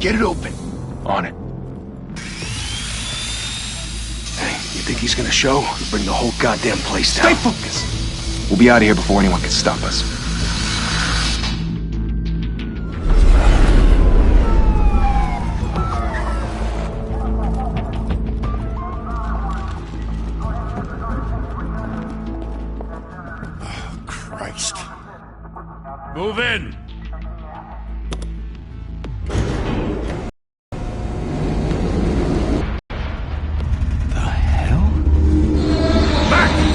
Get it open. On it. Hey, you think he's gonna show? We'll bring the whole goddamn place down. Stay focused! We'll be out of here before anyone can stop us. Oh, Christ. Move in!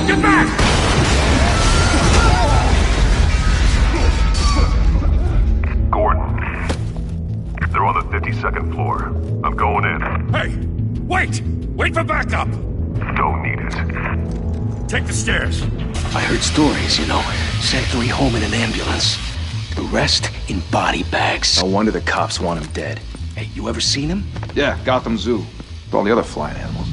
Get back! Gordon. They're on the 52nd floor. I'm going in. Hey! Wait! Wait for backup! Don't need it. Take the stairs. I heard stories, you know. Sent 3 home in an ambulance. The rest in body bags. No wonder the cops want him dead. Hey, you ever seen him? Yeah, Gotham Zoo. With all the other flying animals.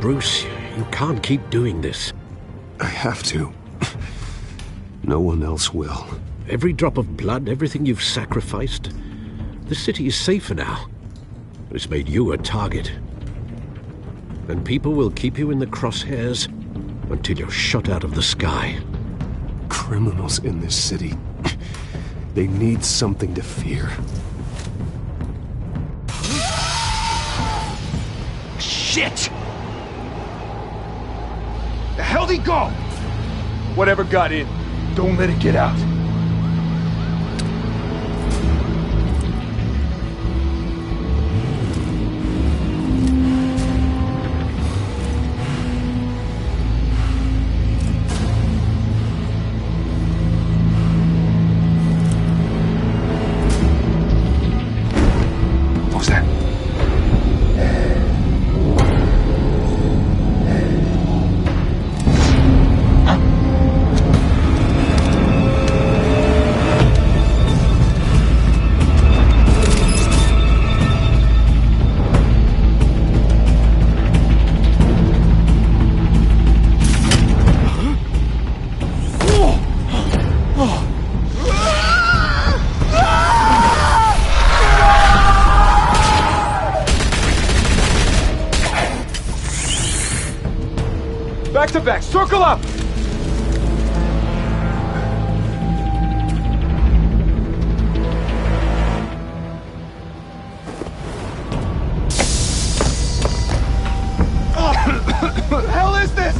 Bruce, you can't keep doing this. I have to. No one else will. Every drop of blood, everything you've sacrificed. The city is safer now. It's made you a target. And people will keep you in the crosshairs until you're shot out of the sky. Criminals in this city. They need something to fear. Shit! The hell'd he go? Whatever got in, don't let it get out. What was that? Back to back, circle up! What the hell is this?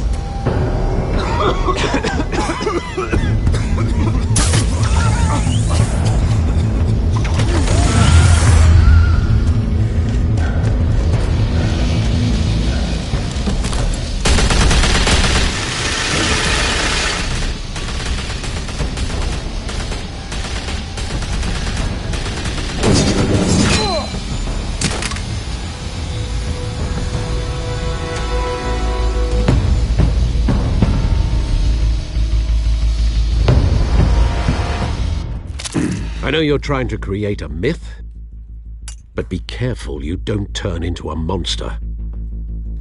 I know you're trying to create a myth, but be careful you don't turn into a monster.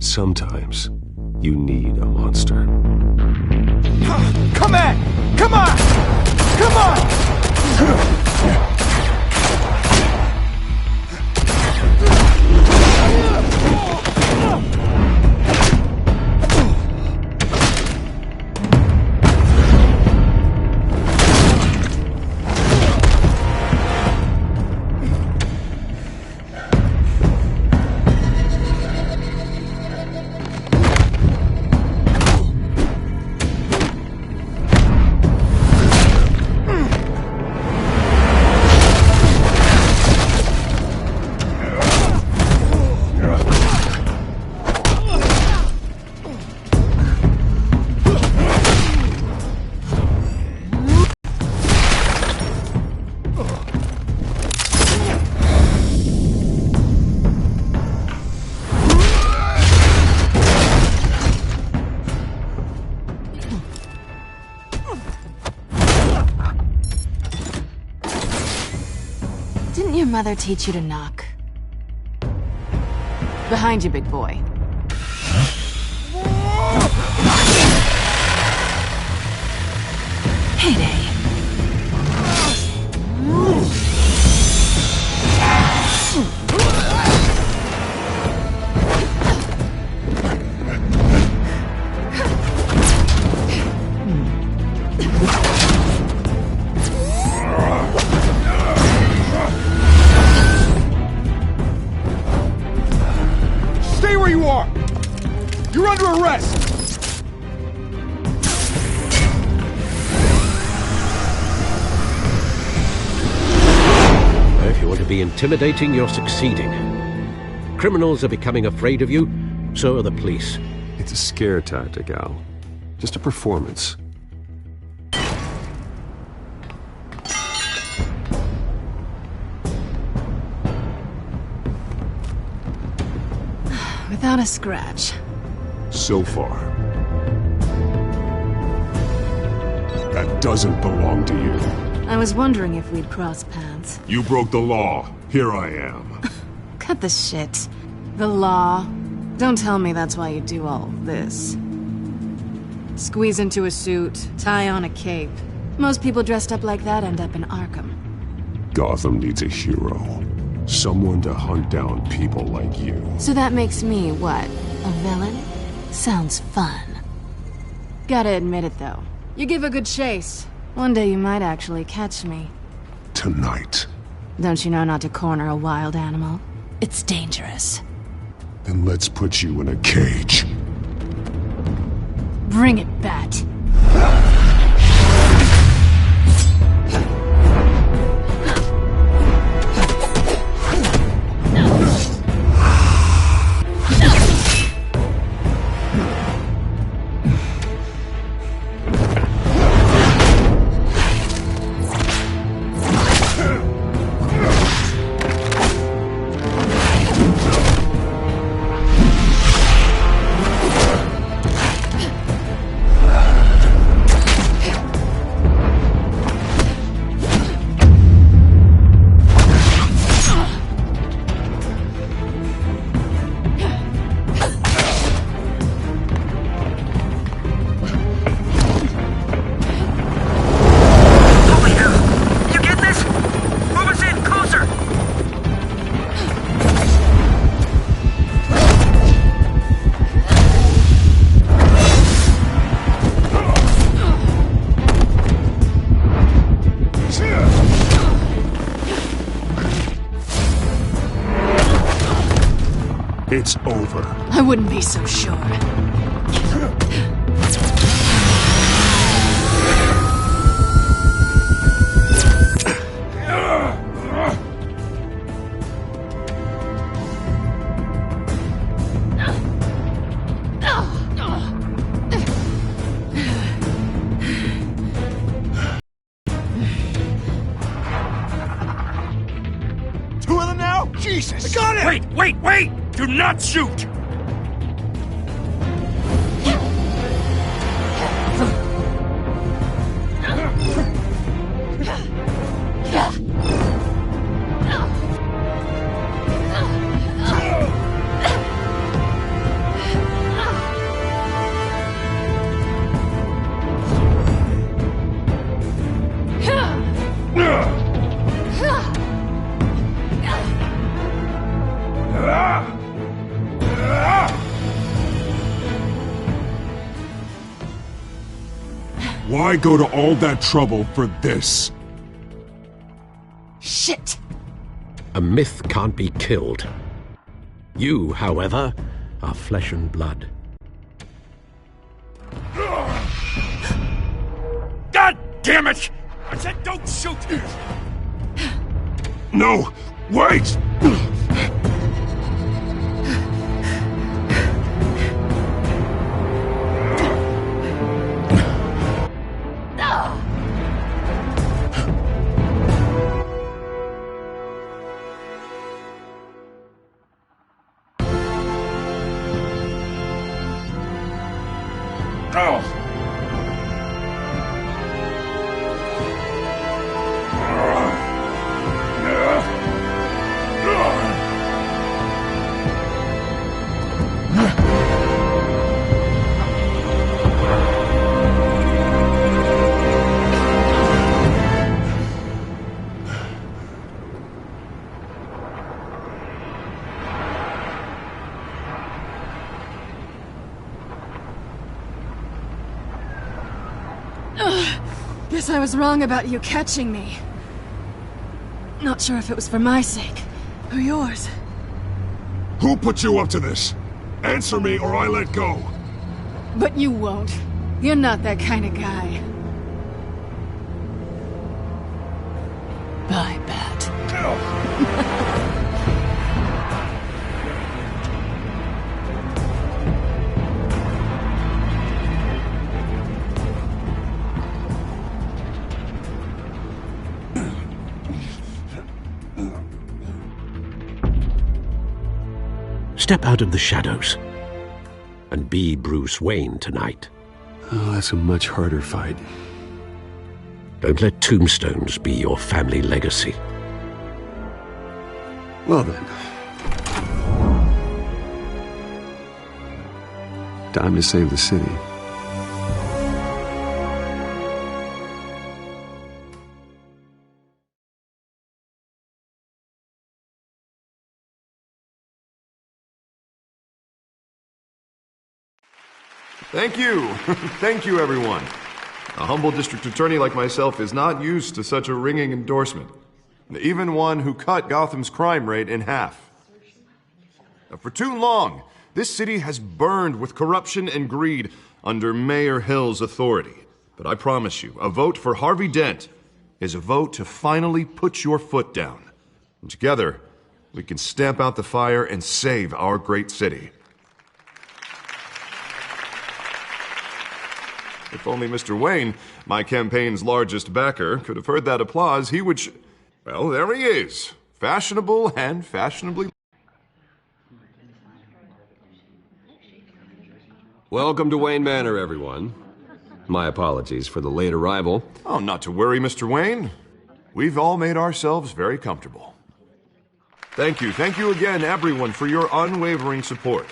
Sometimes you need a monster. Come on! Come on! Come on! Didn't your mother teach you to knock? Behind you, big boy. Heyday. Stay where you are! You're under arrest! If you want to be intimidating, you're succeeding. Criminals are becoming afraid of you, so are the police. It's a scare tactic, Al. Just a performance. Without a scratch. So far. That doesn't belong to you. I was wondering if we'd cross paths. You broke the law. Here I am. Cut the shit. The law. Don't tell me that's why you do all this. Squeeze into a suit, tie on a cape. Most people dressed up like that end up in Arkham. Gotham needs a hero. Someone to hunt down people like you. So that makes me, what, a villain? Sounds fun. Gotta admit it, though. You give a good chase. One day you might actually catch me. Tonight. Don't you know not to corner a wild animal? It's dangerous. Then let's put you in a cage. Bring it, Bat. It's over. I wouldn't be so sure. Two of them now? Jesus! I got it! Wait, wait, wait! Do not shoot! Why go to all that trouble for this? Shit! A myth can't be killed. You, however, are flesh and blood. God damn it! I said don't shoot! No! Wait! Guess I was wrong about you catching me. Not sure if it was for my sake, or yours. Who put you up to this? Answer me or I let go. But you won't. You're not that kind of guy. Bye, Bat. Step out of the shadows and be Bruce Wayne tonight. Oh, that's a much harder fight. Don't let tombstones be your family legacy. Well then. Time to save the city. Thank you. Thank you, everyone. A humble district attorney like myself is not used to such a ringing endorsement. Even one who cut Gotham's crime rate in half. For too long, this city has burned with corruption and greed under Mayor Hill's authority. But I promise you, a vote for Harvey Dent is a vote to finally put your foot down. And together, we can stamp out the fire and save our great city. If only Mr. Wayne, my campaign's largest backer, could have heard that applause, he would well, there he is. Fashionable and fashionably... Welcome to Wayne Manor, everyone. My apologies for the late arrival. Oh, not to worry, Mr. Wayne. We've all made ourselves very comfortable. Thank you again, everyone, for your unwavering support.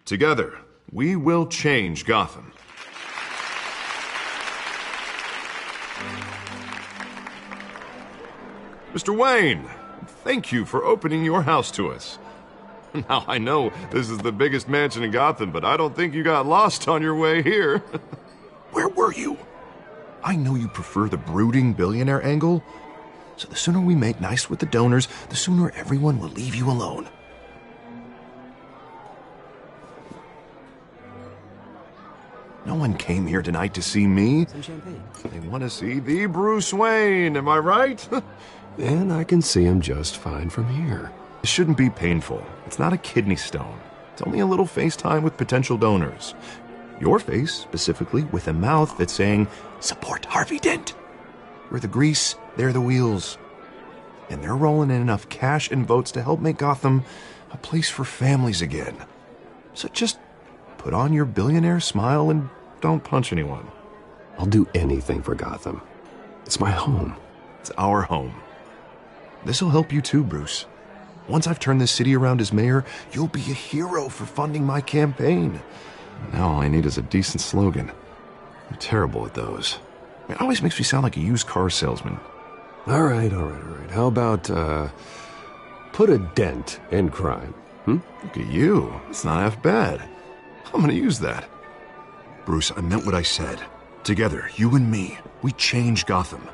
Together, we will change Gotham. Mr. Wayne, thank you for opening your house to us. Now, I know this is the biggest mansion in Gotham, but I don't think you got lost on your way here. Where were you? I know you prefer the brooding billionaire angle, so the sooner we make nice with the donors, the sooner everyone will leave you alone. No one came here tonight to see me. Some champagne. They want to see the Bruce Wayne, am I right? And I can see him just fine from here. It shouldn't be painful. It's not a kidney stone. It's only a little FaceTime with potential donors. Your face, specifically, with a mouth that's saying, support Harvey Dent. We're the grease, they're the wheels. And they're rolling in enough cash and votes to help make Gotham a place for families again. So just put on your billionaire smile and don't punch anyone. I'll do anything for Gotham. It's my home. It's our home. This'll help you too, Bruce. Once I've turned this city around as mayor, you'll be a hero for funding my campaign. Now all I need is a decent slogan. I'm terrible at those. It always makes me sound like a used car salesman. All right. How about, put a dent in crime? Look at you. It's not half bad. I'm gonna use that. Bruce, I meant what I said. Together, you and me, we change Gotham.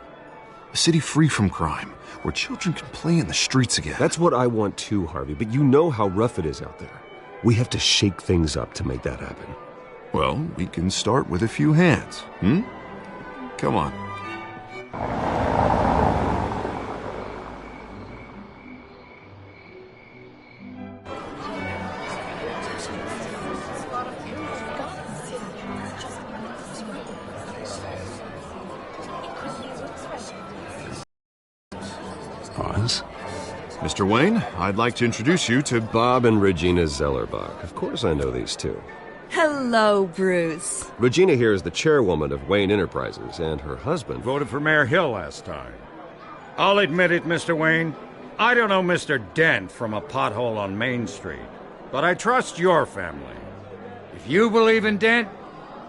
A city free from crime, where children can play in the streets again. That's what I want too, Harvey, but you know how rough it is out there. We have to shake things up to make that happen. Well, we can start with a few hands, Come on. Pause. Mr. Wayne, I'd like to introduce you to Bob and Regina Zellerbach. Of course I know these two. Hello, Bruce. Regina here is the chairwoman of Wayne Enterprises, and her husband... Voted for Mayor Hill last time. I'll admit it, Mr. Wayne. I don't know Mr. Dent from a pothole on Main Street, but I trust your family. If you believe in Dent,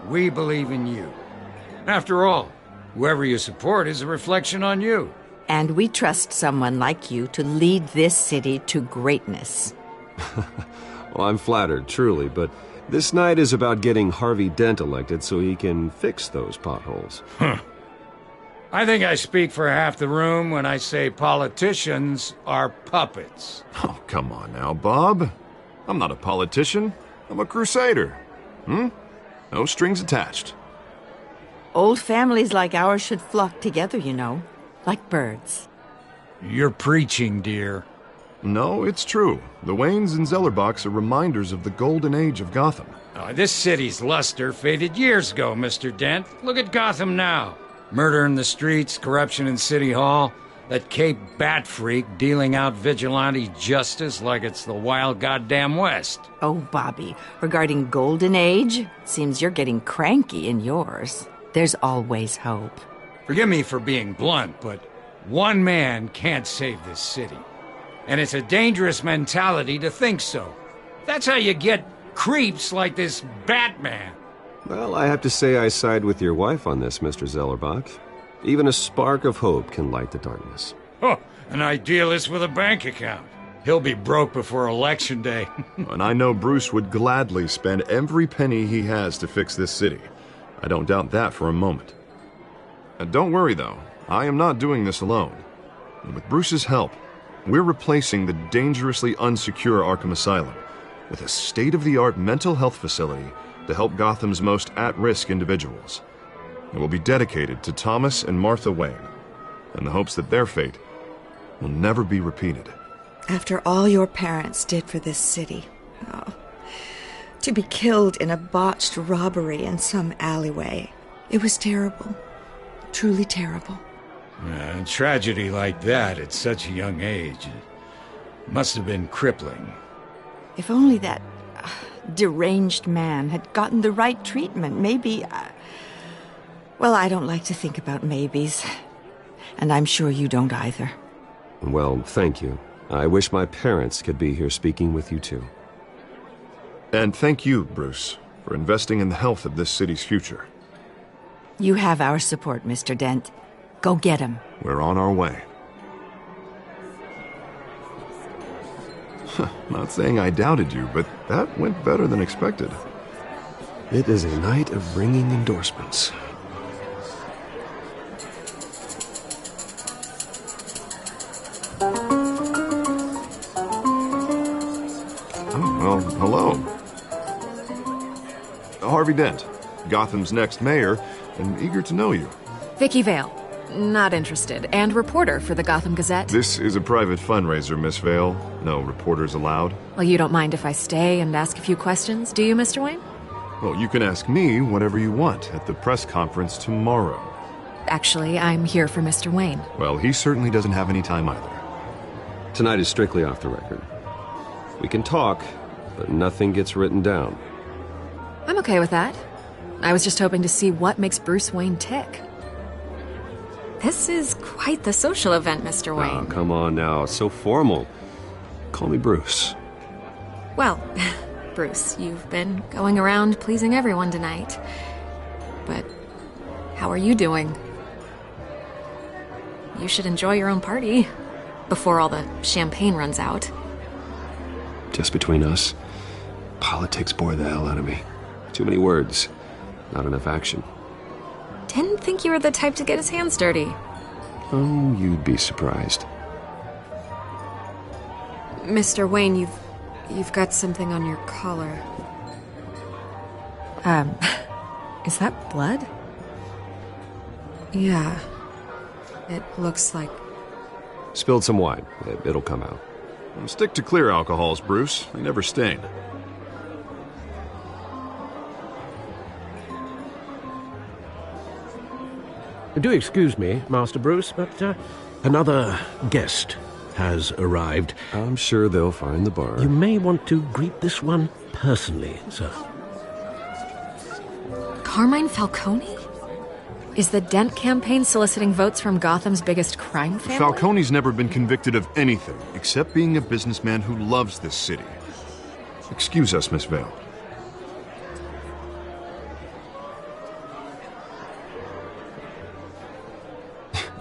we believe in you. After all, whoever you support is a reflection on you. And we trust someone like you to lead this city to greatness. Well, I'm flattered, truly, but This night is about getting Harvey Dent elected so he can fix those potholes. I think I speak for half the room when I say politicians are puppets. Oh, come on now, Bob. I'm not a politician. I'm a crusader. No strings attached. Old families like ours should flock together, you know, like birds. You're preaching, dear. No, it's true. The Waynes and Zellerbachs are reminders of the golden age of Gotham. This city's luster faded years ago, Mr. Dent. Look at Gotham now. Murder in the streets, corruption in City Hall, that Cape Bat freak dealing out vigilante justice like it's the wild goddamn West. Oh, Bobby, regarding Golden Age, seems you're getting cranky in yours. There's always hope. Forgive me for being blunt, but one man can't save this city. And it's a dangerous mentality to think so. That's how you get creeps like this Batman. Well, I have to say I side with your wife on this, Mr. Zellerbach. Even a spark of hope can light the darkness. Oh, an idealist with a bank account. He'll be broke before Election Day. And I know Bruce would gladly spend every penny he has to fix this city. I don't doubt that for a moment. Don't worry, though. I am not doing this alone. And with Bruce's help, we're replacing the dangerously unsecure Arkham Asylum with a state-of-the-art mental health facility to help Gotham's most at-risk individuals. It will be dedicated to Thomas and Martha Wayne, in the hopes that their fate will never be repeated. After all your parents did for this city, to be killed in a botched robbery in some alleyway, it was terrible. Truly terrible. A tragedy like that at such a young age must have been crippling. If only that deranged man had gotten the right treatment, maybe... Well, I don't like to think about maybes. And I'm sure you don't either. Well, thank you. I wish my parents could be here speaking with you too. And thank you, Bruce, for investing in the health of this city's future. You have our support, Mr. Dent. Go get him. We're on our way. Not saying I doubted you, but that went better than expected. It is a night of ringing endorsements. Oh, well, hello. Harvey Dent, Gotham's next mayor, and eager to know you. Vicky Vale. Not interested. And reporter for the Gotham Gazette. This is a private fundraiser, Miss Vale. No reporters allowed. Well, you don't mind if I stay and ask a few questions, do you, Mr. Wayne? Well, you can ask me whatever you want at the press conference tomorrow. Actually, I'm here for Mr. Wayne. Well, he certainly doesn't have any time either. Tonight is strictly off the record. We can talk, but nothing gets written down. I'm okay with that. I was just hoping to see what makes Bruce Wayne tick. This is quite the social event, Mr. Wayne. Oh, come on now. It's so formal. Call me Bruce. Well, Bruce, you've been going around pleasing everyone tonight. But how are you doing? You should enjoy your own party before all the champagne runs out. Just between us, politics bore the hell out of me. Too many words. Not enough action. Didn't think you were the type to get his hands dirty. Oh, you'd be surprised. Mr. Wayne, you've got something on your collar. Is that blood? Yeah. It looks like... Spilled some wine. It'll come out. Stick to clear alcohols, Bruce. They never stain. Do excuse me, Master Bruce, but another guest has arrived. I'm sure they'll find the bar. You may want to greet this one personally, sir. Carmine Falcone? Is the Dent campaign soliciting votes from Gotham's biggest crime family? Falcone's never been convicted of anything except being a businessman who loves this city. Excuse us, Miss Vale.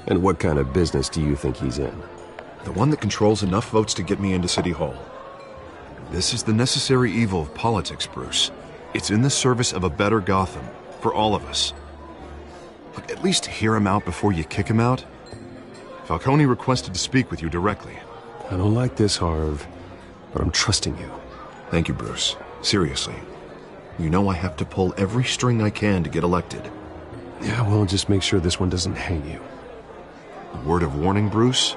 And what kind of business do you think he's in? The one that controls enough votes to get me into City Hall. This is the necessary evil of politics, Bruce. It's in the service of a better Gotham, for all of us. Look, at least hear him out before you kick him out. Falcone requested to speak with you directly. I don't like this, Harv, but I'm trusting you. Thank you, Bruce. Seriously. You know I have to pull every string I can to get elected. Yeah, well, just make sure this one doesn't hang you. A word of warning, Bruce?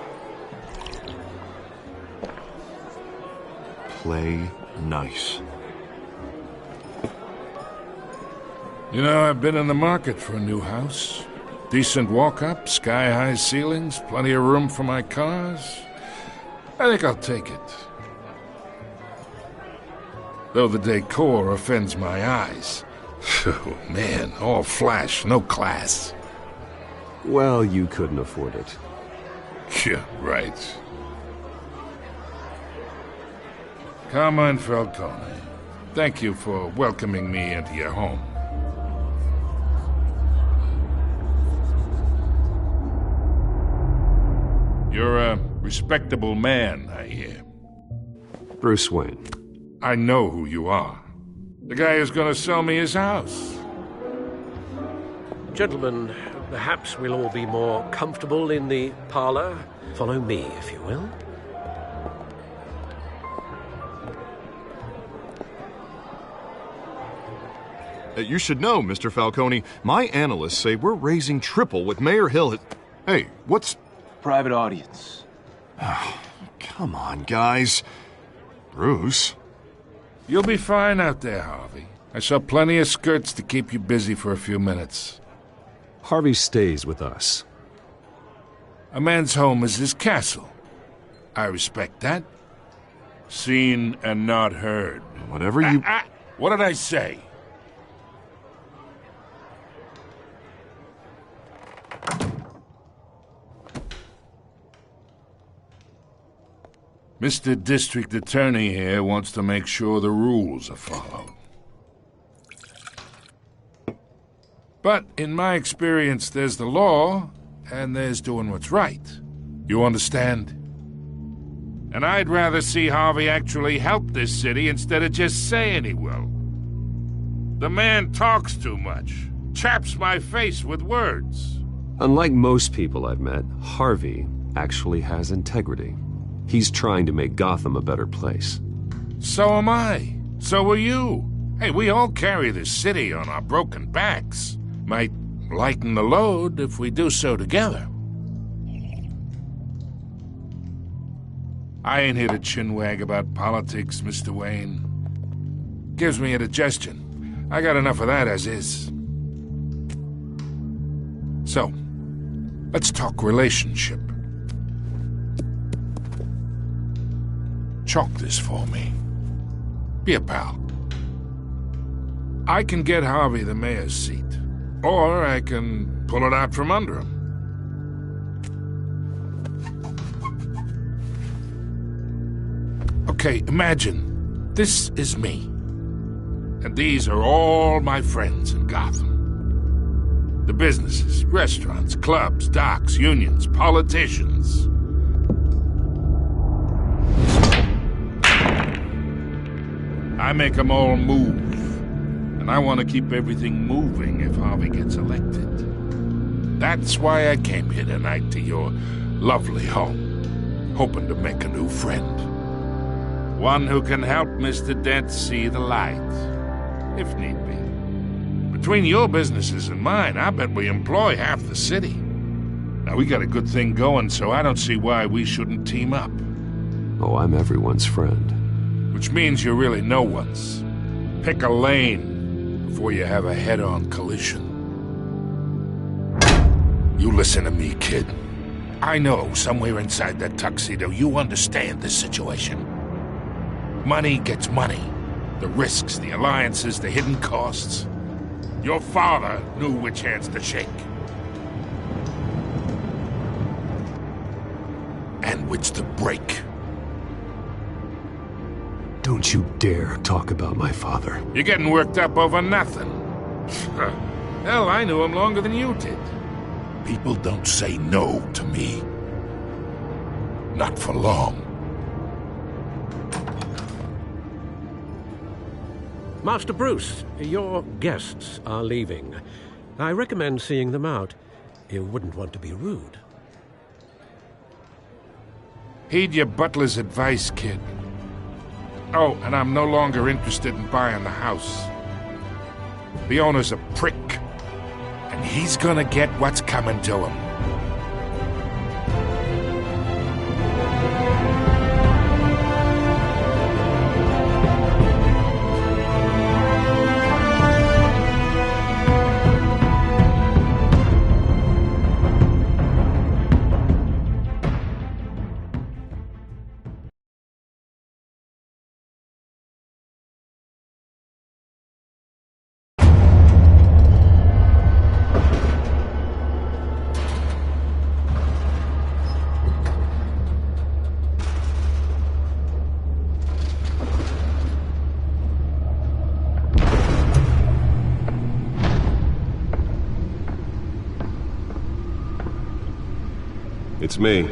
Play nice. You know, I've been in the market for a new house. Decent walk-up, sky-high ceilings, plenty of room for my cars. I think I'll take it. Though the decor offends my eyes. Oh, man, all flash, no class. Well, you couldn't afford it. Yeah, right. Carmine Falcone, thank you for welcoming me into your home. You're a respectable man, I hear. Bruce Wayne. I know who you are. The guy who's gonna sell me his house. Gentlemen, perhaps we'll all be more comfortable in the parlor. Follow me, if you will. You should know, Mr. Falcone, my analysts say we're raising triple with Mayor Hill. Hey, what's... Private audience. Oh, come on, guys. Bruce? You'll be fine out there, Harvey. I saw plenty of skirts to keep you busy for a few minutes. Harvey stays with us. A man's home is his castle. I respect that. Seen and not heard. Whatever you... What did I say? Mr. District Attorney here wants to make sure the rules are followed. But in my experience, there's the law, and there's doing what's right. You understand? And I'd rather see Harvey actually help this city instead of just saying he will. The man talks too much, chaps my face with words. Unlike most people I've met, Harvey actually has integrity. He's trying to make Gotham a better place. So am I. So are you. Hey, we all carry this city on our broken backs. Might lighten the load if we do so together. I ain't here to chinwag about politics, Mr. Wayne. Gives me indigestion. I got enough of that as is. So, let's talk relationship. Chalk this for me. Be a pal. I can get Harvey the mayor's seat, or I can pull it out from under him. Okay, imagine this is me, and these are all my friends in Gotham. The businesses, restaurants, clubs, docks, unions, politicians. I make them all move. And I want to keep everything moving if Harvey gets elected. That's why I came here tonight to your lovely home, hoping to make a new friend. One who can help Mr. Dent see the light, if need be. Between your businesses and mine, I bet we employ half the city. Now, we got a good thing going, so I don't see why we shouldn't team up. Oh, I'm everyone's friend. Which means you're really no one's. Pick a lane before you have a head-on collision. You listen to me, kid. I know somewhere inside that tuxedo you understand this situation. Money gets money. The risks, the alliances, the hidden costs. Your father knew which hands to shake. And which to break. Don't you dare talk about my father. You're getting worked up over nothing. Hell, I knew him longer than you did. People don't say no to me. Not for long. Master Bruce, your guests are leaving. I recommend seeing them out. You wouldn't want to be rude. Heed your butler's advice, kid. Oh, and I'm no longer interested in buying the house. The owner's a prick, and he's gonna get what's coming to him. It's me.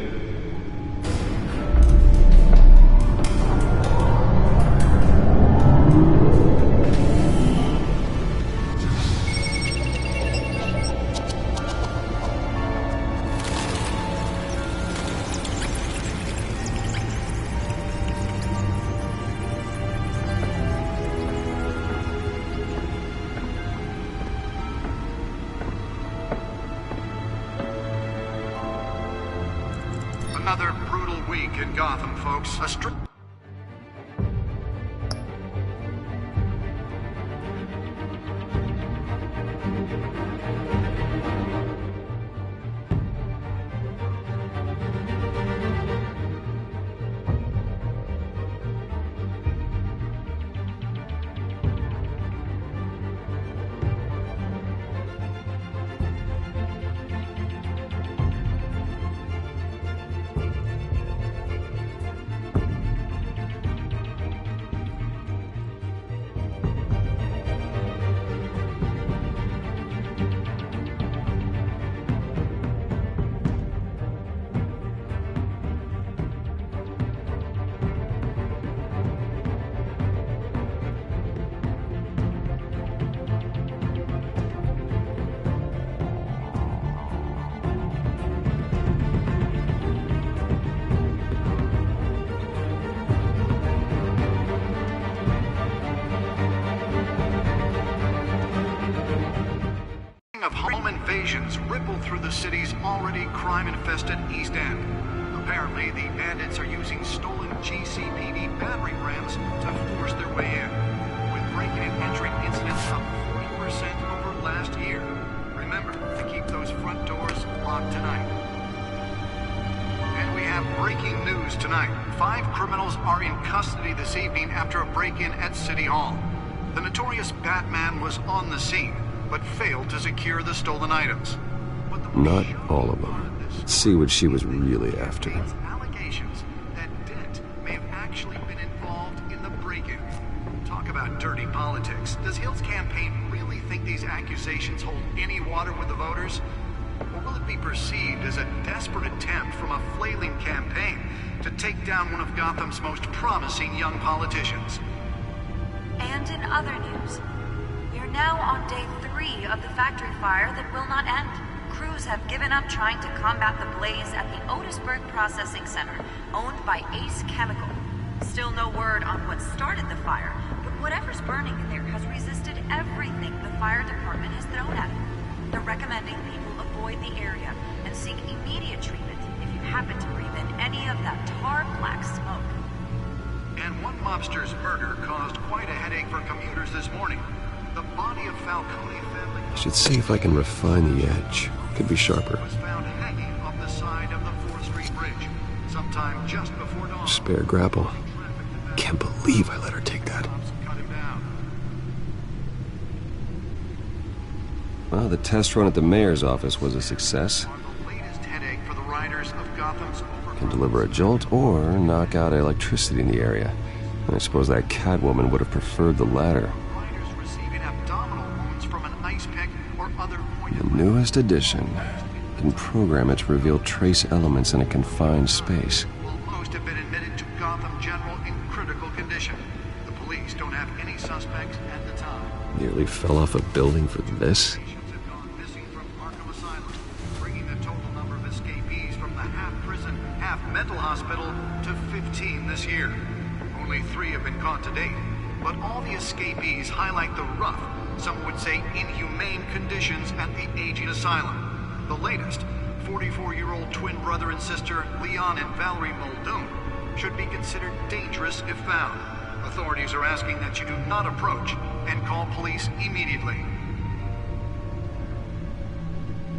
Another brutal week in Gotham, folks. Of home invasions ripple through the city's already crime-infested East End. Apparently, the bandits are using stolen GCPD battering rams to force their way in, with breaking and entering incidents up 40% over last year. Remember to keep those front doors locked tonight. And we have breaking news tonight. 5 criminals are in custody this evening after a break-in at City Hall. The notorious Batman was on the scene, but failed to secure the stolen items. Not all of them. Let's see what she was really after. Allegations that Dent may have actually been involved in the break-in. Talk about dirty politics. Does Hill's campaign really think these accusations hold any water with the voters? Or will it be perceived as a desperate attempt from a flailing campaign to take down one of Gotham's most promising young politicians? And in other news, we are now on day 3 of the factory fire that will not end. Crews have given up trying to combat the blaze at the Otisburg Processing Center, owned by Ace Chemical. Still no word on what started the fire, but whatever's burning in there has resisted everything the fire department has thrown at it. They're recommending people avoid the area and seek immediate treatment if you happen to breathe in any of that tar black smoke. And one mobster's murder caused quite a headache for commuters this morning. The body of Falcone family I should see if I can refine the edge. Could be sharper. was found hanging off the side of the 4th Street Bridge, sometime just before dawn. Spare grapple. Can't believe I let her take that. Cut him down. Well, the test run at the mayor's office was a success. The latest headache for the riders of Gotham's Can deliver a jolt or knock out electricity in the area. And I suppose that Catwoman would have preferred the latter. riders receiving abdominal wounds from an ice pick or other pointed The newest addition can program it to reveal trace elements in a confined space. will most have been admitted to Gotham General in critical condition. The police don't have any suspects at the Nearly fell off a building for this? Patients have gone missing from Arkham Asylum, bringing the total number of escapees from the half-prison, half-mental hospital to 15 this year. Only 3 have been caught to date, but all the escapees highlight the rough, some would say inhumane conditions at the aging asylum. The latest, 44-year-old twin brother and sister Leon and Valerie Muldoon, should be considered dangerous if found. Authorities are asking that you do not approach and call police immediately.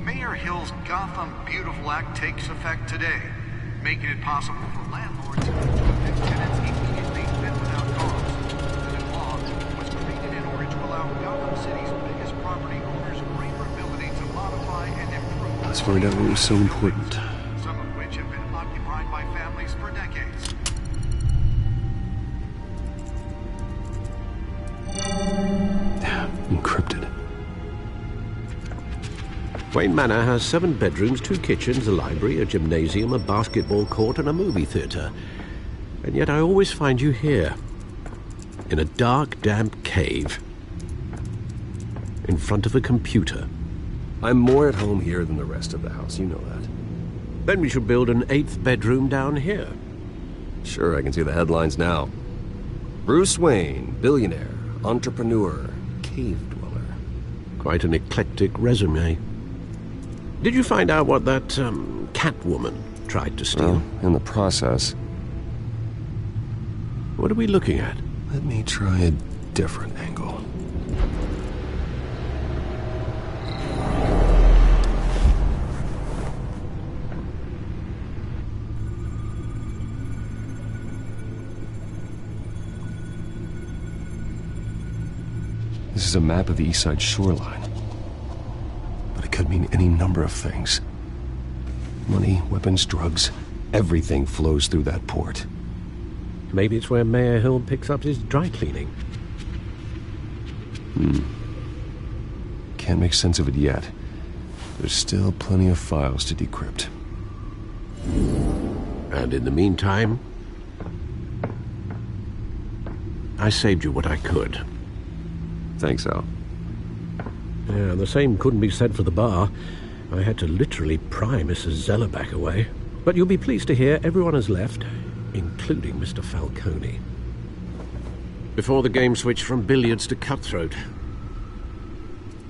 Mayor Hill's Gotham Beautiful Act takes effect today, making it possible for landlords to evict tenants immediately and without cause. The new law was created in order to allow Gotham City's biggest property owners greater ability to modify and improve. Let's find out what was so important. Some of which have been occupied by families for decades. Encrypted. Wayne Manor has 7 bedrooms, 2 kitchens, a library, a gymnasium, a basketball court, and a movie theatre. And yet I always find you here, in a dark, damp cave, in front of a computer. I'm more at home here than the rest of the house, you know that. Then we should build an 8th bedroom down here. Sure, I can see the headlines now. Bruce Wayne, billionaire, entrepreneur, cave dweller. Quite an eclectic resume. Did you find out what that, Catwoman tried to steal? Well, in the process. What are we looking at? Let me try a different angle. This is a map of the East Side shoreline. But it could mean any number of things. Money, weapons, drugs, everything flows through that port. Maybe it's where Mayor Hill picks up his dry cleaning. Can't make sense of it yet. There's still plenty of files to decrypt. And in the meantime, I saved you what I could. Thanks, Al. Yeah, the same couldn't be said for the bar. I had to literally pry Mrs. Zellerback away. But you'll be pleased to hear everyone has left, including Mr. Falcone. Before the game switched from billiards to cutthroat.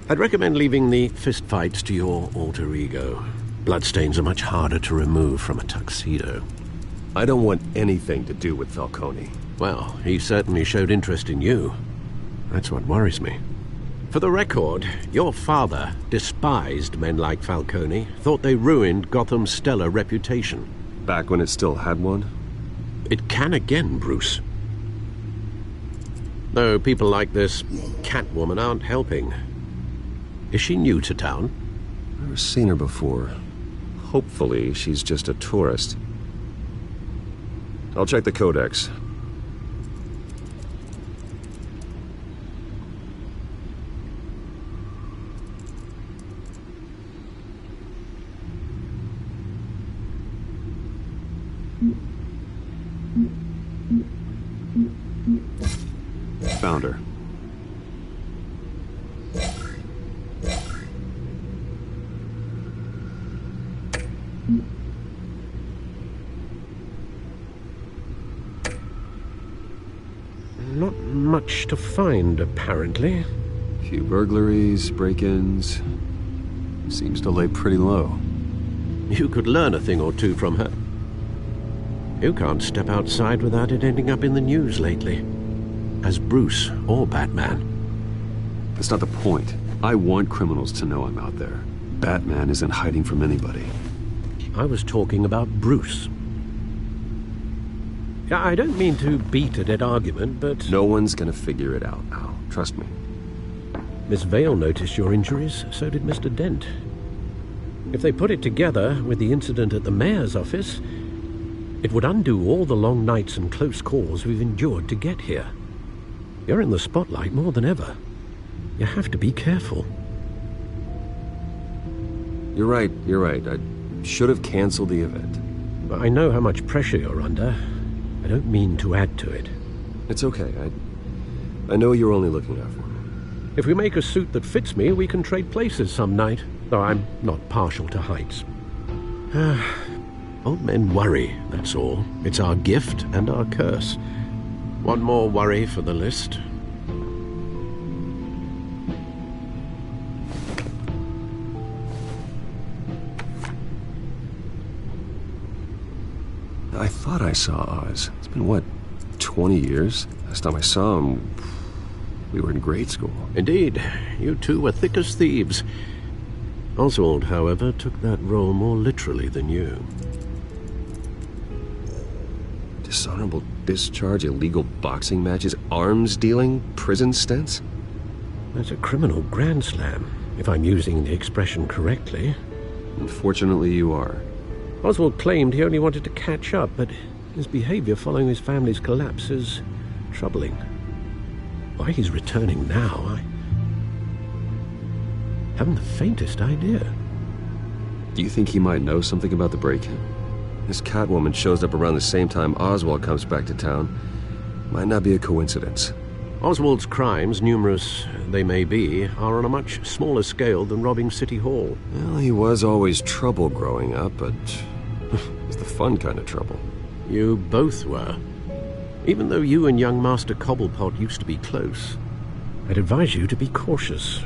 I'd recommend leaving the fistfights to your alter ego. Bloodstains are much harder to remove from a tuxedo. I don't want anything to do with Falcone. Well, he certainly showed interest in you. That's what worries me. For the record, your father despised men like Falcone, thought they ruined Gotham's stellar reputation. Back when it still had one? It can again, Bruce. Though people like this Catwoman aren't helping. Is she new to town? Never seen her before. Hopefully, she's just a tourist. I'll check the codex. Found her. Not much to find, apparently. Few burglaries, break-ins. Seems to lay pretty low. You could learn a thing or two from her. You can't step outside without it ending up in the news lately. As Bruce or Batman. That's not the point. I want criminals to know I'm out there. Batman isn't hiding from anybody. I was talking about Bruce. I don't mean to beat a dead argument, but... No one's gonna figure it out, Al. Trust me. Miss Vale noticed your injuries, so did Mr. Dent. If they put it together with the incident at the mayor's office, it would undo all the long nights and close calls we've endured to get here. You're in the spotlight more than ever. You have to be careful. You're right. I should have canceled the event. I know how much pressure you're under. I don't mean to add to it. It's okay. I know you're only looking out for me. If we make a suit that fits me, we can trade places some night, though I'm not partial to heights. Old men worry, that's all. It's our gift and our curse. One more worry for the list. I thought I saw Oz. It's been, what, 20 years? Last time I saw him, we were in grade school. Indeed. You two were thick as thieves. Oswald, however, took that role more literally than you. Dishonorable discharge, illegal boxing matches, arms dealing, prison stints? That's a criminal grand slam, if I'm using the expression correctly. Unfortunately, you are. Oswald claimed he only wanted to catch up, but his behavior following his family's collapse is troubling. Why he's returning now, I haven't the faintest idea. Do you think he might know something about the break-in? This Catwoman shows up around the same time Oswald comes back to town. Might not be a coincidence. Oswald's crimes, numerous they may be, are on a much smaller scale than robbing City Hall. Well, he was always trouble growing up, but it's the fun kind of trouble. You both were. Even though you and young Master Cobblepot used to be close, I'd advise you to be cautious.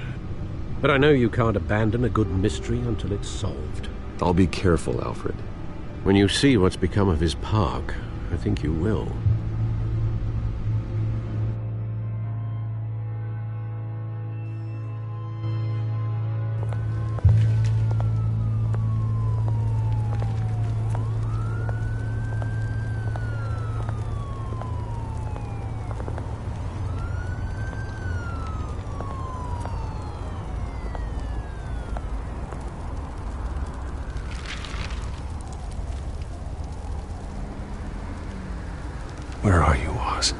But I know you can't abandon a good mystery until it's solved. I'll be careful, Alfred. When you see what's become of his park, I think you will. Where are you, Oz?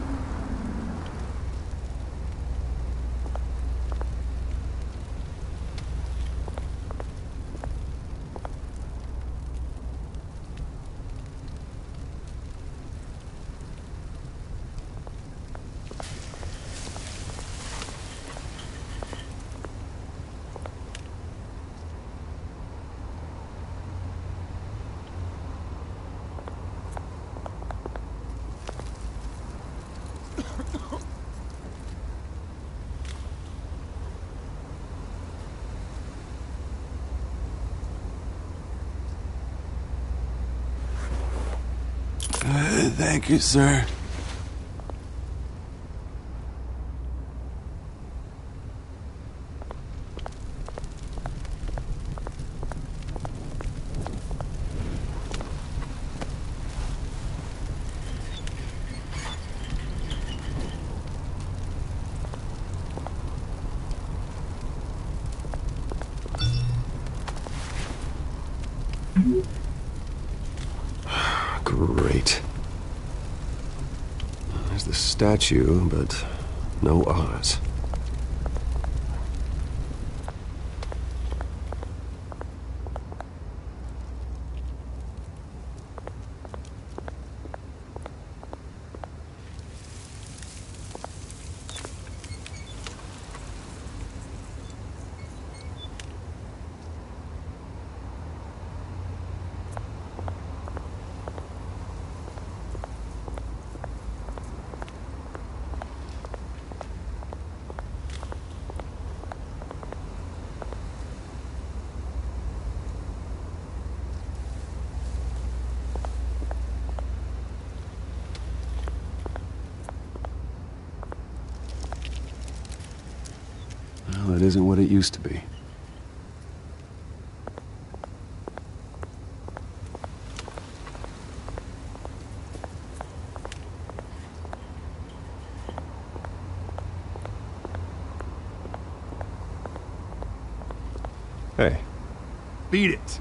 Thank you, sir. Great. There's the statue, but no Oz. Well, it isn't what it used to be. Hey. Beat it.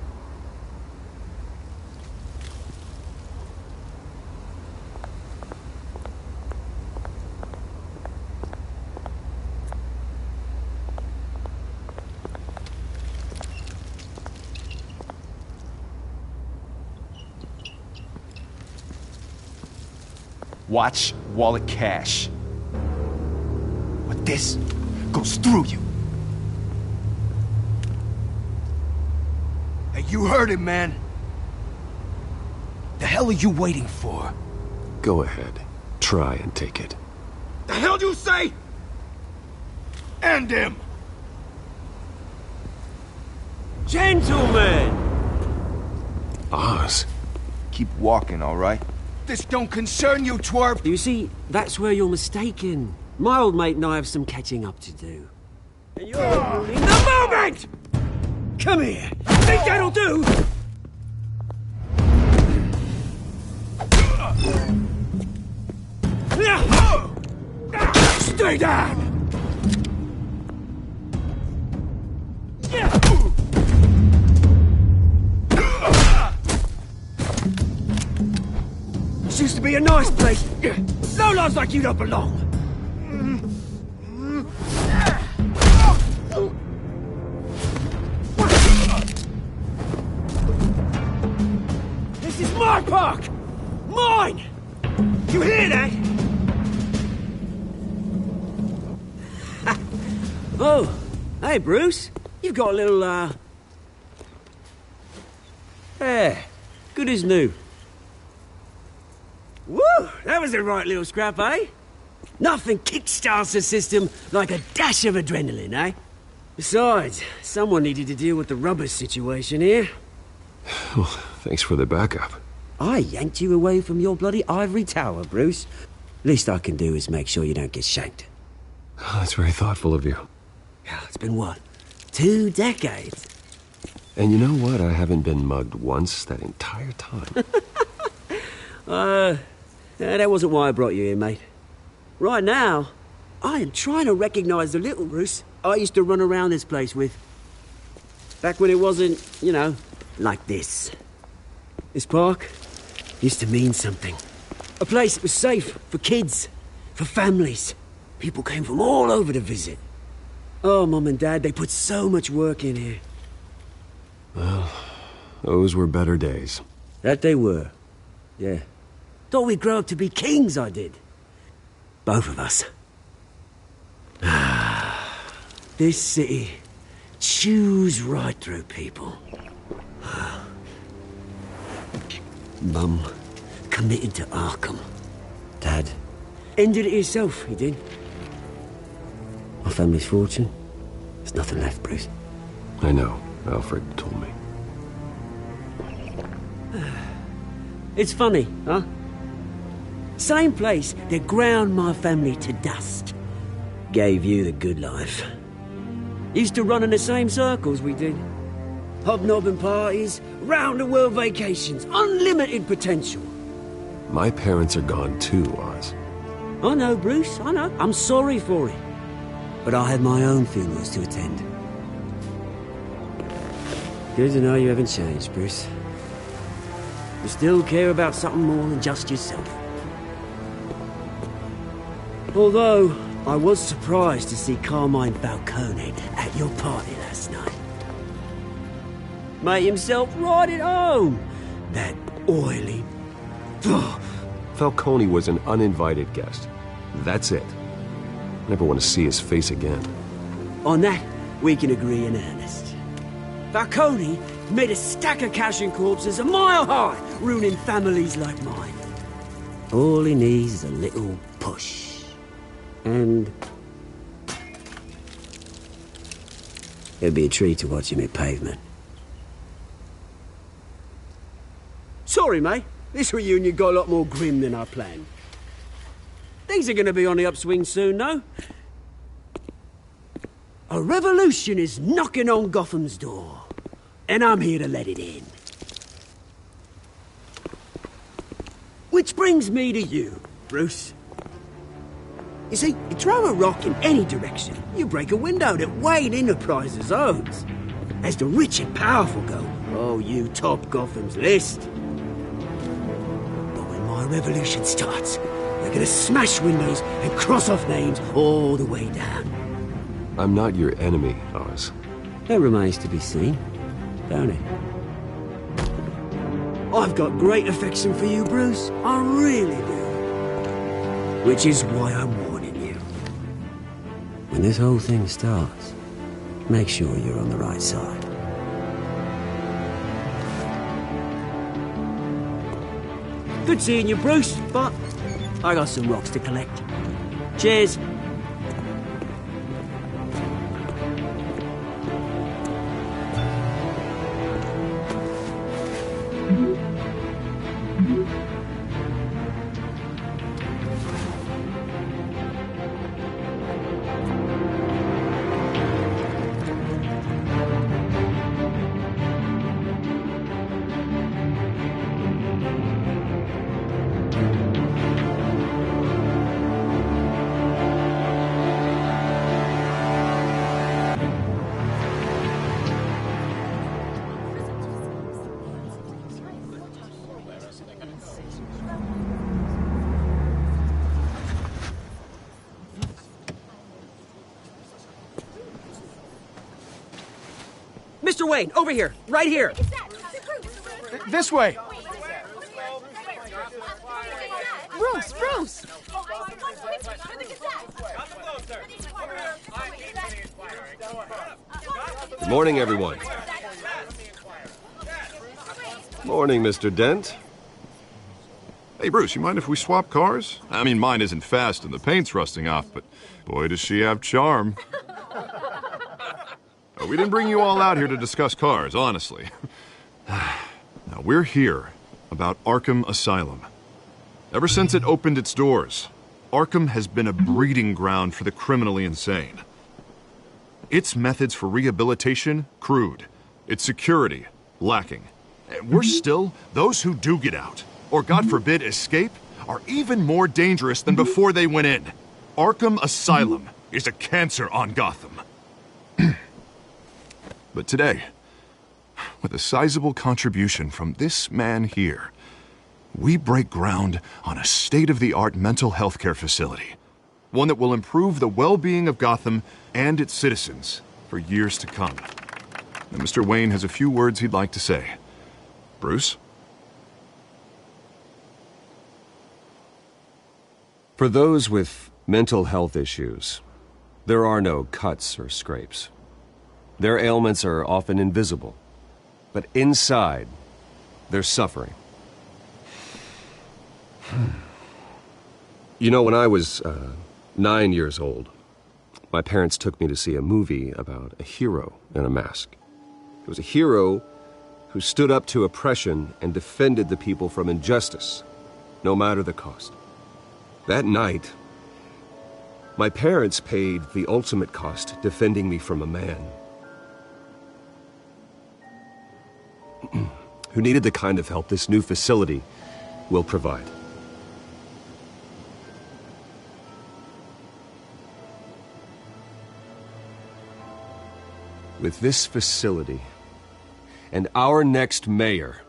Watch wallet cash. What this? goes through you. Hey, you heard him, man. The hell are you waiting for? Go ahead. Try and take it. The hell do you say? End him! Gentlemen! Oz. Keep walking, all right? This don't concern you, twerp! You see, that's where you're mistaken. My old mate and I have some catching up to do. And you're ruining the moment! Come here! Think that'll do? Stay down! This used to be a nice place. No lives like you don't belong. This is my park! Mine! You hear that? Oh, hey, Bruce. You've got a little, yeah, good as new. Woo! That was a right little scrap, eh? Nothing kickstarts the system like a dash of adrenaline, eh? Besides, someone needed to deal with the rubber situation here. Well, thanks for the backup. I yanked you away from your bloody ivory tower, Bruce. Least I can do is make sure you don't get shanked. Oh, that's very thoughtful of you. Yeah, it's been what? 2 decades? And you know what? I haven't been mugged once that entire time. That wasn't why I brought you here, mate. Right now, I am trying to recognize the little Bruce I used to run around this place with. Back when it wasn't, you know, like this. This park used to mean something. A place that was safe for kids, for families. People came from all over to visit. Oh, Mum and Dad, they put so much work in here. Well, those were better days. That they were. Yeah. Thought we'd grow up to be kings, I did. Both of us. This city chews right through people. Mum committed to Arkham. Dad ended it himself, he did. My family's fortune. There's nothing left, Bruce. I know. Alfred told me. It's funny, huh? Same place that ground my family to dust. Gave you the good life. Used to run in the same circles we did. Hobnobbing parties, round-the-world vacations, unlimited potential. My parents are gone too, Oz. I know, Bruce, I know. I'm sorry for it. But I had my own funerals to attend. Good to know you haven't changed, Bruce. You still care about something more than just yourself. Although, I was surprised to see Carmine Falcone at your party last night. Made himself right at home. That oily... Falcone was an uninvited guest. That's it. Never want to see his face again. On that, we can agree in earnest. Falcone made a stack of cash and corpses a mile high, ruining families like mine. All he needs is a little push. And... it'd be a treat to watch him hit pavement. Sorry, mate. This reunion got a lot more grim than I planned. Things are gonna be on the upswing soon, though. A revolution is knocking on Gotham's door. And I'm here to let it in. Which brings me to you, Bruce. You see, you throw a rock in any direction, you break a window that Wayne Enterprises owns. As the rich and powerful go, oh, you top Gotham's list. But when my revolution starts, we're gonna smash windows and cross off names all the way down. I'm not your enemy, Oz. That remains to be seen, don't it? I've got great affection for you, Bruce. I really do. Which is why I'm warning you. When this whole thing starts, make sure you're on the right side. Good seeing you, Bruce, but I got some rocks to collect. Cheers. Mr. Wayne, over here, right here. This way. Bruce! Good morning, everyone. Morning, Mr. Dent. Hey, Bruce, you mind if we swap cars? I mean, mine isn't fast and the paint's rusting off, but boy, does she have charm. We didn't bring you all out here to discuss cars, honestly. Now, we're here about Arkham Asylum. Ever since it opened its doors, Arkham has been a breeding ground for the criminally insane. Its methods for rehabilitation, crude. Its security, lacking. Worse still, those who do get out, or God forbid escape, are even more dangerous than before they went in. Arkham Asylum is a cancer on Gotham. But today, with a sizable contribution from this man here, we break ground on a state-of-the-art mental health care facility. One that will improve the well-being of Gotham and its citizens for years to come. Now, Mr. Wayne has a few words he'd like to say. Bruce? For those with mental health issues, there are no cuts or scrapes. Their ailments are often invisible, but inside, they're suffering. You know, when I was 9 years old, my parents took me to see a movie about a hero in a mask. It was a hero who stood up to oppression and defended the people from injustice, no matter the cost. That night, my parents paid the ultimate cost defending me from a man who needed the kind of help this new facility will provide. With this facility and our next mayor,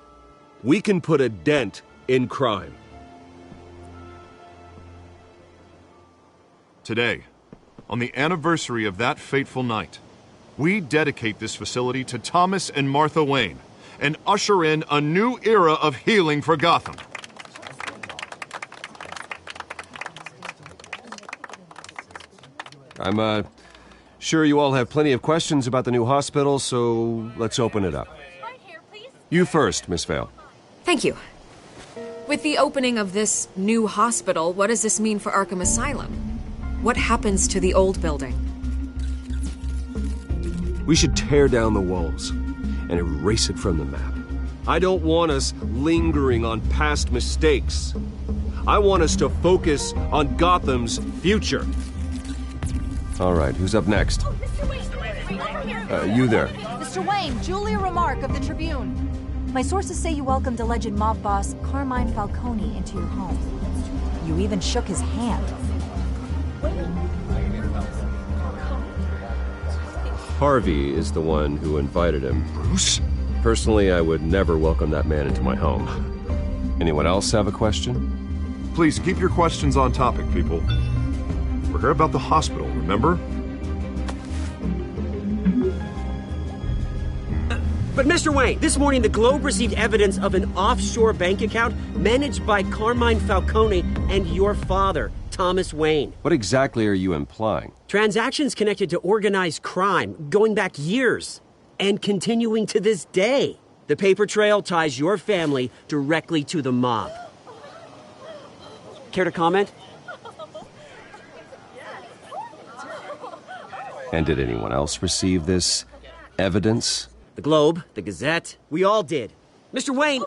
we can put a dent in crime. Today, on the anniversary of that fateful night, we dedicate this facility to Thomas and Martha Wayne and usher in a new era of healing for Gotham. I'm sure you all have plenty of questions about the new hospital, so let's open it up. You first, Miss Vale. Thank you. With the opening of this new hospital, what does this mean for Arkham Asylum? What happens to the old building? We should tear down the walls and erase it from the map. I don't want us lingering on past mistakes. I want us to focus on Gotham's future. All right, who's up next? Oh, Mr. Wayne, over here. You there. Mr. Wayne, Julia Remark of the Tribune. My sources say you welcomed alleged mob boss Carmine Falcone into your home. You even shook his hand. Harvey is the one who invited him. Bruce? Personally, I would never welcome that man into my home. Anyone else have a question? Please keep your questions on topic, people. We're here about the hospital, remember? But Mr. Wayne, this morning the Globe received evidence of an offshore bank account managed by Carmine Falcone and your father, Thomas Wayne. What exactly are you implying? Transactions connected to organized crime, going back years, and continuing to this day. The paper trail ties your family directly to the mob. Care to comment? And did anyone else receive this evidence? The Globe, the Gazette, we all did. Mr. Wayne,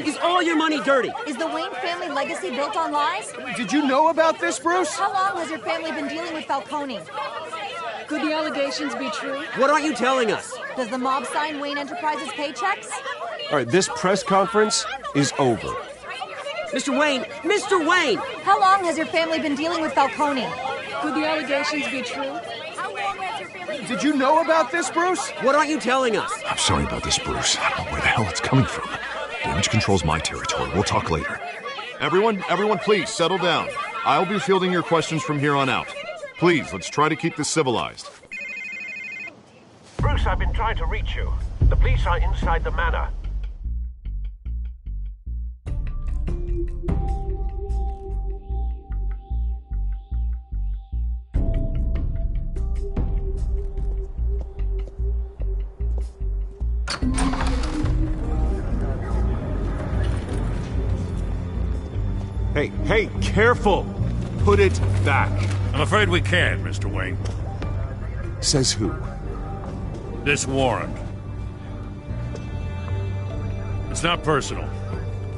is all your money dirty? Is the Wayne family legacy built on lies? Did you know about this, Bruce? How long has your family been dealing with Falcone? Could the allegations be true? What aren't you telling us? Does the mob sign Wayne Enterprises paychecks? All right, this press conference is over. Mr. Wayne! How long has your family been dealing with Falcone? Could the allegations be true? Did you know about this, Bruce? What aren't you telling us? I'm sorry about this, Bruce. I don't know where the hell it's coming from. Damage control's my territory. We'll talk later. Everyone, please, settle down. I'll be fielding your questions from here on out. Please, let's try to keep this civilized. Bruce, I've been trying to reach you. The police are inside the manor. Hey, careful! Put it back. I'm afraid we can't, Mr. Wayne. Says who? This warrant. It's not personal.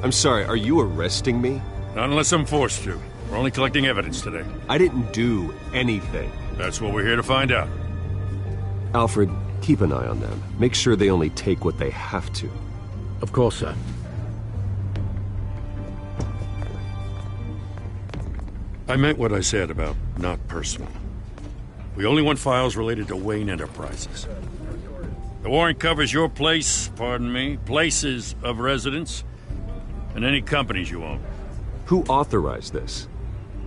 I'm sorry, are you arresting me? Not unless I'm forced to. We're only collecting evidence today. I didn't do anything. That's what we're here to find out. Alfred, keep an eye on them. Make sure they only take what they have to. Of course, sir. I meant what I said about not personal. We only want files related to Wayne Enterprises. The warrant covers your place, places of residence, and any companies you own. Who authorized this?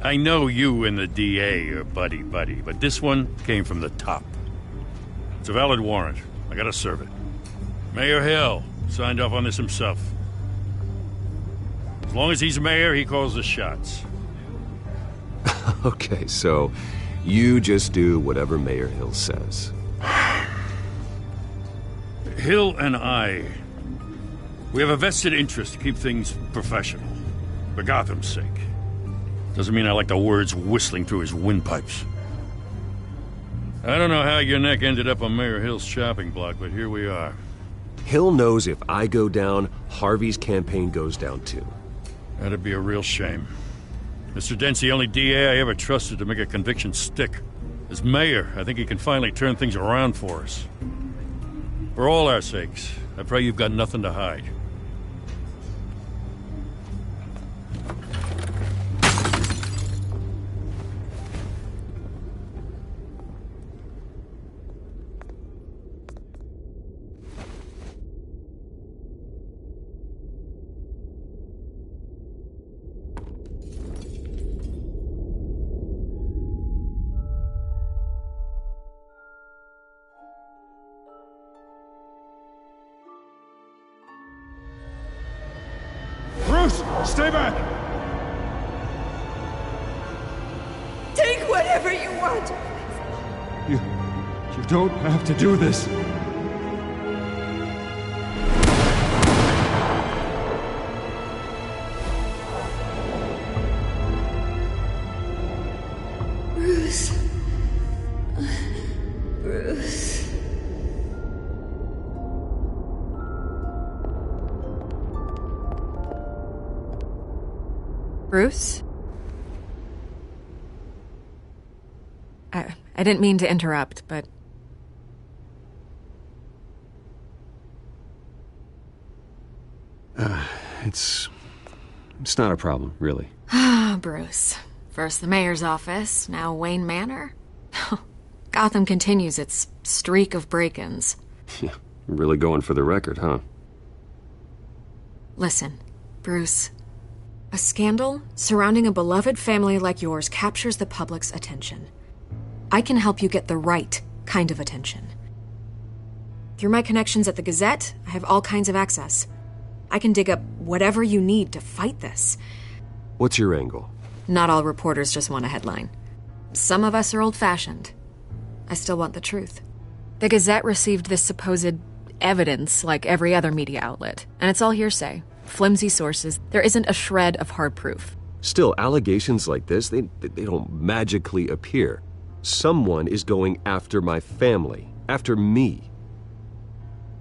I know you and the DA are buddy-buddy, but this one came from the top. It's a valid warrant. I gotta serve it. Mayor Hill signed off on this himself. As long as he's mayor, he calls the shots. Okay, so you just do whatever Mayor Hill says. Hill and we have a vested interest to keep things professional. For Gotham's sake. Doesn't mean I like the words whistling through his windpipes. I don't know how your neck ended up on Mayor Hill's shopping block, but here we are. Hill knows if I go down, Harvey's campaign goes down too. That'd be a real shame. Mr. Dent's the only DA I ever trusted to make a conviction stick. As mayor, I think he can finally turn things around for us. For all our sakes, I pray you've got nothing to hide. Stay back! Take whatever you want! You don't have to do this. Bruce. Bruce. Bruce? I didn't mean to interrupt, but... It's not a problem, really. Ah, Bruce. First the mayor's office, now Wayne Manor. Gotham continues its streak of break-ins. Yeah, really going for the record, huh? Listen, Bruce. A scandal surrounding a beloved family like yours captures the public's attention. I can help you get the right kind of attention. Through my connections at the Gazette, I have all kinds of access. I can dig up whatever you need to fight this. What's your angle? Not all reporters just want a headline. Some of us are old-fashioned. I still want the truth. The Gazette received this supposed evidence like every other media outlet, and it's all hearsay. Flimsy sources. There isn't a shred of hard proof. Still, allegations like this, they don't magically appear. Someone is going after my family, after me.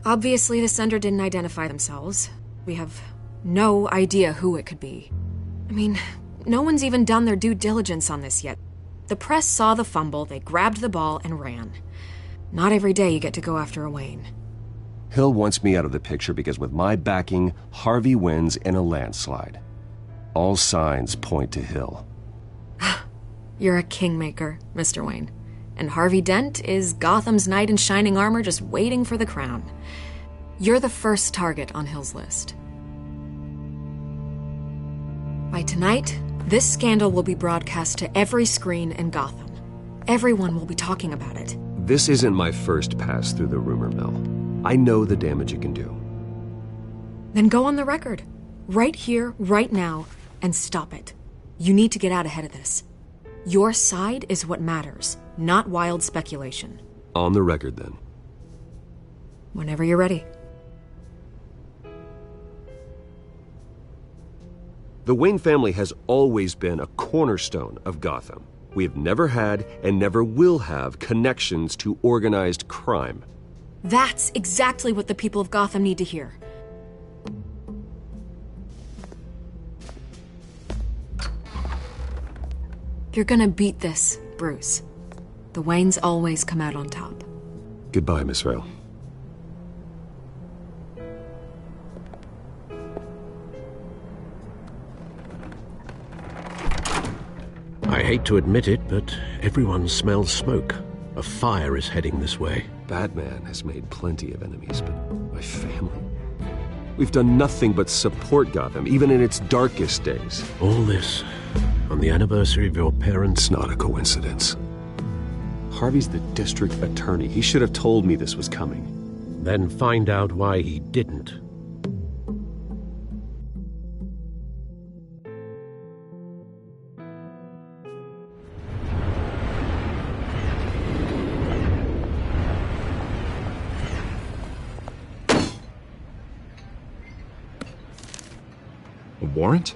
Obviously, the sender didn't identify themselves. We have no idea who it could be. I mean, no one's even done their due diligence on this yet. The press saw the fumble, they grabbed the ball and ran. Not every day you get to go after a Wayne. Hill wants me out of the picture because with my backing, Harvey wins in a landslide. All signs point to Hill. You're a kingmaker, Mr. Wayne. And Harvey Dent is Gotham's knight in shining armor just waiting for the crown. You're the first target on Hill's list. By tonight, this scandal will be broadcast to every screen in Gotham. Everyone will be talking about it. This isn't my first pass through the rumor mill. I know the damage it can do. Then go on the record. Right here, right now, and stop it. You need to get out ahead of this. Your side is what matters, not wild speculation. On the record, then. Whenever you're ready. The Wayne family has always been a cornerstone of Gotham. We have never had and never will have connections to organized crime. That's exactly what the people of Gotham need to hear. You're gonna beat this, Bruce. The Waynes always come out on top. Goodbye, Miss Vale. I hate to admit it, but everyone smells smoke. A fire is heading this way. Batman has made plenty of enemies, but my family? We've done nothing but support Gotham, even in its darkest days. All this on the anniversary of your parents'... It's not a coincidence. Harvey's the district attorney. He should have told me this was coming. Then find out why he didn't. A warrant?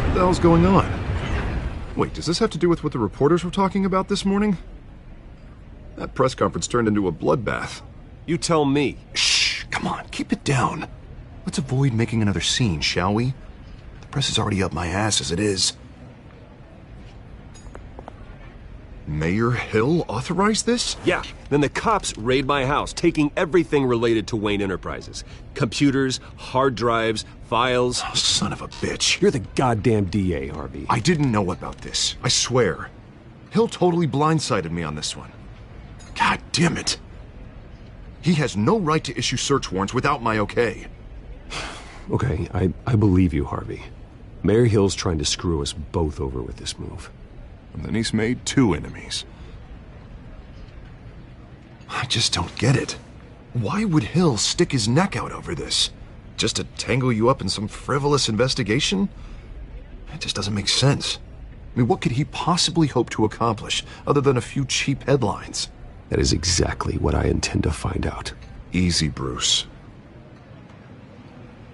What the hell's going on? Wait, does this have to do with what the reporters were talking about this morning? That press conference turned into a bloodbath. You tell me. Shh, come on, keep it down. Let's avoid making another scene, shall we? The press is already up my ass as it is. Mayor Hill authorized this? Yeah, then the cops raid my house, taking everything related to Wayne Enterprises. Computers, hard drives, files. Oh, son of a bitch. You're the goddamn DA, Harvey. I didn't know about this, I swear. Hill totally blindsided me on this one. God damn it. He has no right to issue search warrants without my okay. Okay, I believe you, Harvey. Mayor Hill's trying to screw us both over with this move. And then he's made 2 enemies. I just don't get it. Why would Hill stick his neck out over this? Just to tangle you up in some frivolous investigation? It just doesn't make sense. I mean, what could he possibly hope to accomplish other than a few cheap headlines? That is exactly what I intend to find out. Easy, Bruce.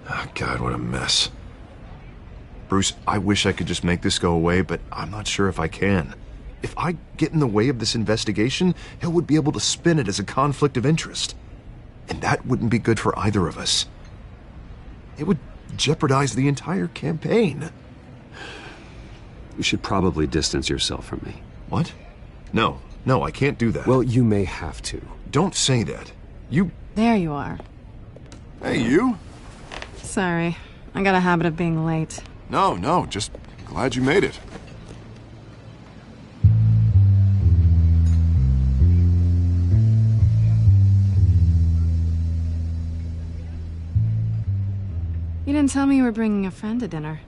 Oh, God, what a mess. Bruce, I wish I could just make this go away, but I'm not sure if I can. If I get in the way of this investigation, Hill would be able to spin it as a conflict of interest. And that wouldn't be good for either of us. It would jeopardize the entire campaign. You should probably distance yourself from me. What? No, I can't do that. Well, you may have to. Don't say that. You... There you are. Hey, you? Sorry. I got a habit of being late. No, just glad you made it. You didn't tell me you were bringing a friend to dinner.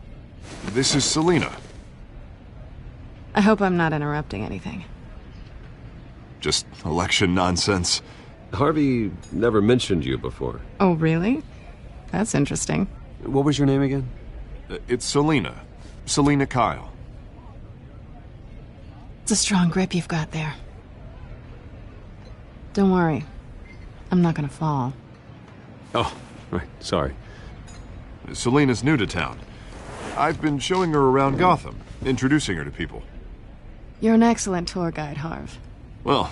This is Selina. I hope I'm not interrupting anything. Just election nonsense. Harvey never mentioned you before. Oh, really? That's interesting. What was your name again? It's Selina. Selina Kyle. It's a strong grip you've got there. Don't worry. I'm not gonna fall. Oh, right. Sorry. Selina's new to town. I've been showing her around Gotham, introducing her to people. You're an excellent tour guide, Harv. Well,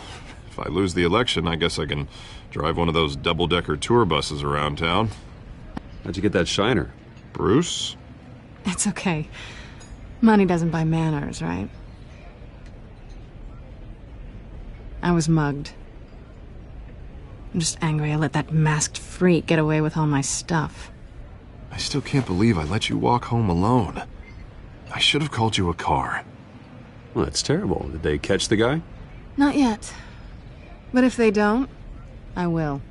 if I lose the election, I guess I can drive one of those double-decker tour buses around town. How'd you get that shiner? Bruce? It's okay. Money doesn't buy manners, right? I was mugged. I'm just angry I let that masked freak get away with all my stuff. I still can't believe I let you walk home alone. I should have called you a car. Well, that's terrible. Did they catch the guy? Not yet. But if they don't, I will.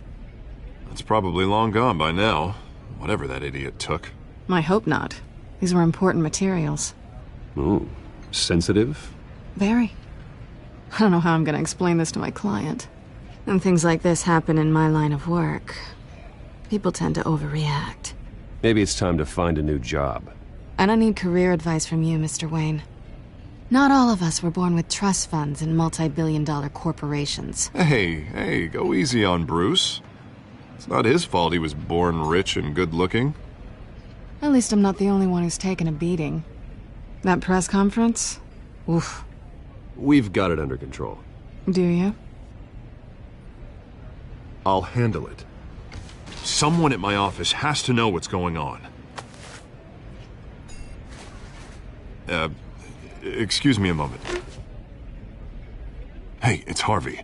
That's probably long gone by now, whatever that idiot took. I hope not. These were important materials. Ooh, sensitive? Very. I don't know how I'm gonna explain this to my client. When things like this happen in my line of work, people tend to overreact. Maybe it's time to find a new job. I don't need career advice from you, Mr. Wayne. Not all of us were born with trust funds and multi-billion-dollar corporations. Hey, go easy on Bruce. It's not his fault he was born rich and good-looking. At least I'm not the only one who's taken a beating. That press conference? Oof. We've got it under control. Do you? I'll handle it. Someone at my office has to know what's going on. Excuse me a moment. Hey, it's Harvey.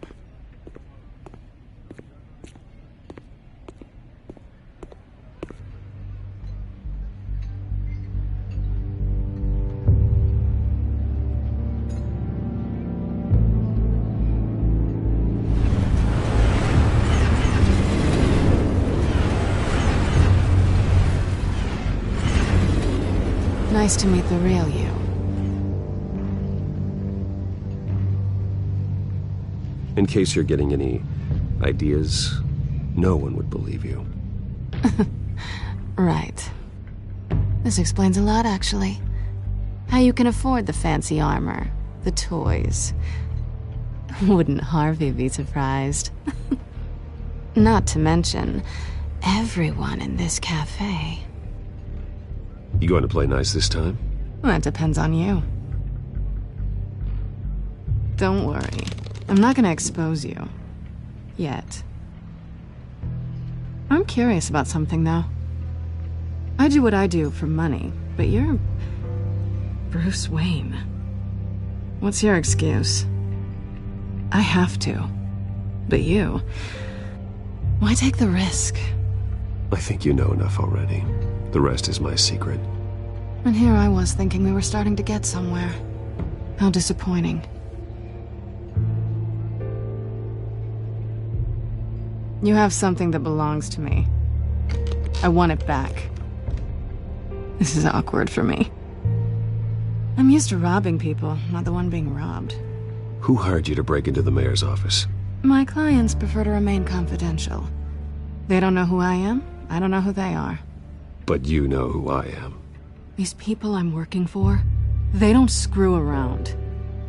Nice to meet the real you. In case you're getting any ideas, no one would believe you. Right. This explains a lot, actually. How you can afford the fancy armor, the toys. Wouldn't Harvey be surprised? Not to mention, everyone in this cafe. You going to play nice this time? Well, that depends on you. Don't worry. I'm not gonna expose you. Yet. I'm curious about something, though. I do what I do for money, but you're... Bruce Wayne. What's your excuse? I have to. But you... Why take the risk? I think you know enough already. The rest is my secret. And here I was thinking we were starting to get somewhere. How disappointing. You have something that belongs to me. I want it back. This is awkward for me. I'm used to robbing people, not the one being robbed. Who hired you to break into the mayor's office? My clients prefer to remain confidential. They don't know who I am, I don't know who they are. But you know who I am. These people I'm working for, they don't screw around.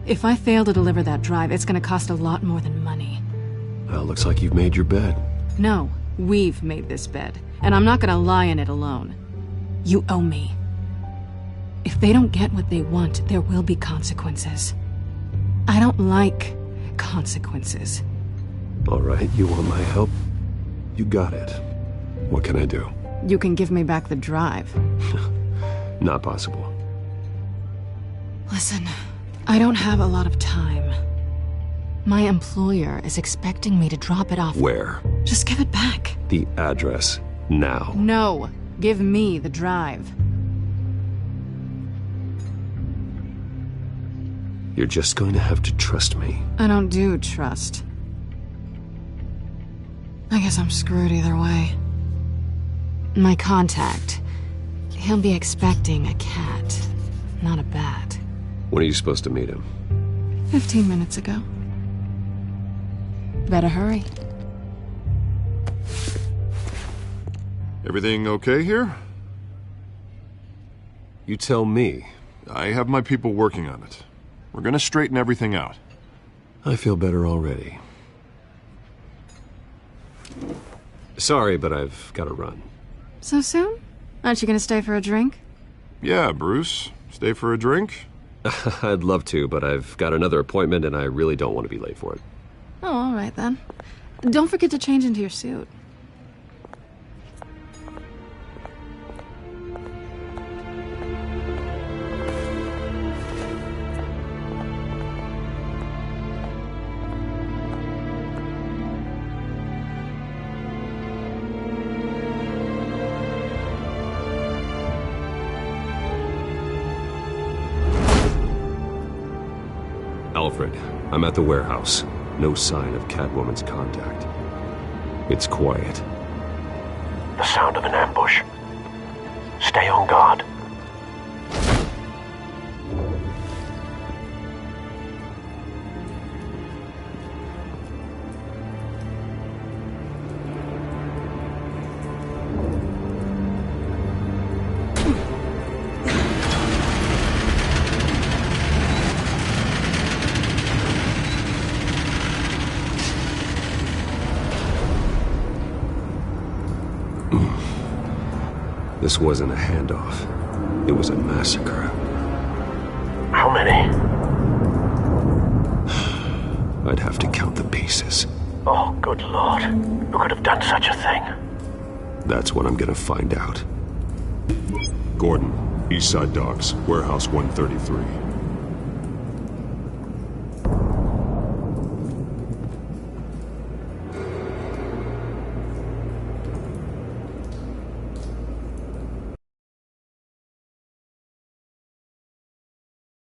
If I fail to deliver that drive, it's gonna cost a lot more than money. Well, looks like you've made your bed. No, we've made this bed, and I'm not gonna lie in it alone. You owe me. If they don't get what they want, there will be consequences. I don't like consequences. All right, you want my help? You got it. What can I do? You can give me back the drive. Not possible. Listen, I don't have a lot of time. My employer is expecting me to drop it off. Where? Just give it back. The address, now. No, give me the drive. You're just going to have to trust me. I don't do trust. I guess I'm screwed either way. My contact, he'll be expecting a cat, not a bat. When are you supposed to meet him? 15 minutes ago. Better hurry. Everything okay here? You tell me. I have my people working on it. We're gonna straighten everything out. I feel better already. Sorry, but I've got to run. So soon? Aren't you gonna stay for a drink? Yeah, Bruce. Stay for a drink? I'd love to, but I've got another appointment and I really don't want to be late for it. Oh, all right then. Don't forget to change into your suit. Alfred, I'm at the warehouse. No sign of Catwoman's contact. It's quiet. The sound of an ambush. Stay on guard. This wasn't a handoff. It was a massacre. How many? I'd have to count the pieces. Oh, good Lord. Who could have done such a thing? That's what I'm gonna find out. Gordon, Eastside Docks, Warehouse 133.